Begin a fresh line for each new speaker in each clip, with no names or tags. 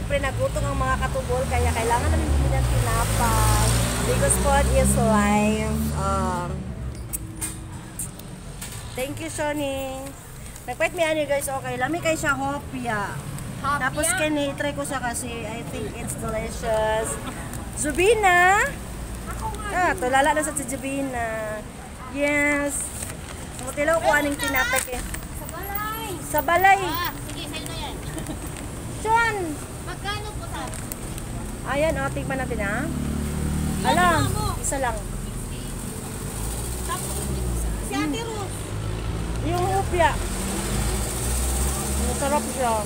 syempre nagutom ang mga katubol kaya kailangan namin bumili ng tinapay. Because food is life. Thank you, Shoni. Nagpait mi ano guys, okay. Lami kay siya hopya. Tapos kani try ko siya kasi I think it's delicious. Zubina. Tulala na sa Zubina. Yes. Mutilaw ko aning tinapay eh. Sa balay.
Sige, sa'yo na yan.
John.
Magkano po sa?
Ayan, tingnan natin ha. Alam, isa lang.
Si Ate Ruth.
Yung hopya. Masarap siya.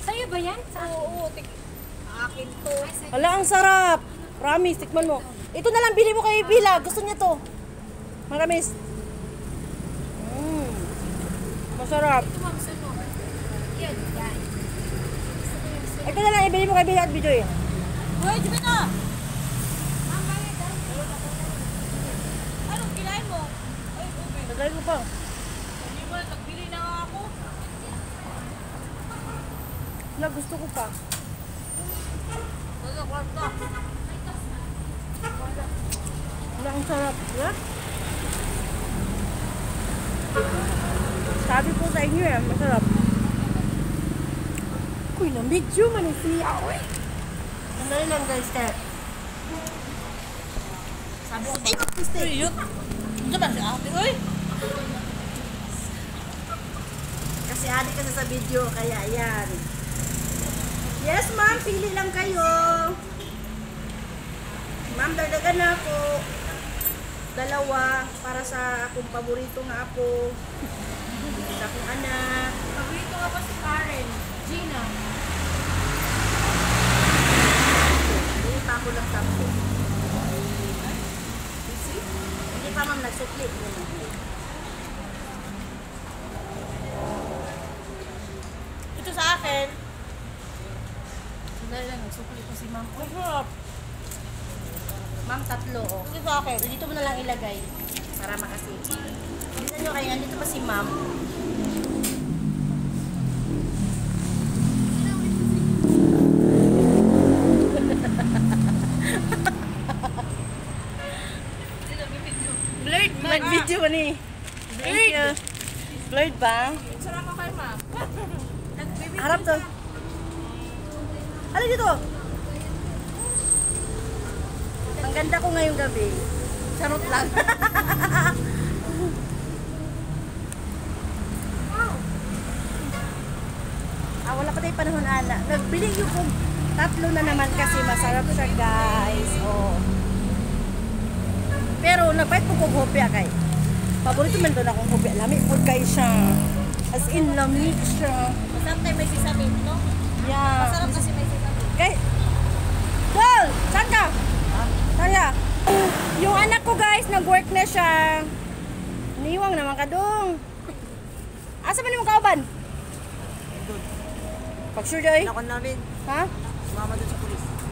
Sa'yo ba yan? Oo, akin to.
Hala, ang sarap. Promise, tikman mo. Ito na lang, bili mo kay Bila. Gusto niya to. Maramis. Masarap.
Yan, yan.
Ito na lang, ibili mo kay Bila at Bijoy.
Hoy, di ba na? Anong kinain mo? Ay, ube.
Tagalin mo pa.
Hindi mo, nagbili na nga ako.
Wala, gusto ko pa.
Wala, kwarta.
Wala, ang sarap. Wala? Sabi ko sa inyo yan, masarap. Uy, na-medyo manisiya. Uy! Sandali lang guys, Steph. Sabi ko, ay, mag-stay.
Uy, yun. Ito ba si ate? Uy!
Kasi adik kasi sa video, kaya yan. Yes, ma'am, pili lang kayo. Ma'am, dagdagan na ako. Dalawa, para sa akong paborito nga ako. Sa akong anak.
Paborito nga pa si Karen. Gina.
Hindi pa ako lang tapos. Hindi pa ma'am nagsukli.
Ito sa akin. Sandali lang, nagsukli ko si ma'am. Ay, harap.
Ma'am, tatlo. Oh.
Ito sa akin.
Dito mo na lang ilagay. Para makasave. Bilisan nyo kayo, andito pa si ma'am. Blurred, mag-video mo ni. Thank you. Blurred ba?
Sarap ka kay ma'am.
Harap to. Ano dito? Ang ganda ko ngayong gabi. Charot lang. Wala pa tayong panahon, Ana. Nagbili yung kung tatlo na naman kasi masarap siya, guys. Oh. Pero nagpahit ko kong hopya kay. Paborito man doon akong hopya. Lamig po kayo siya. As in, lamig siya.
Masarap tayo may sisamin, no?
Yeah.
Masarap kasi may sisamin.
Kay Dol! Saan ka? Tara. Yung anak ko guys, nag-work na siya. Niwang naman ka dong. Asa ba ni mong kauban? Pag sure doy?
Nakon namin.
Ha?
Sumama doon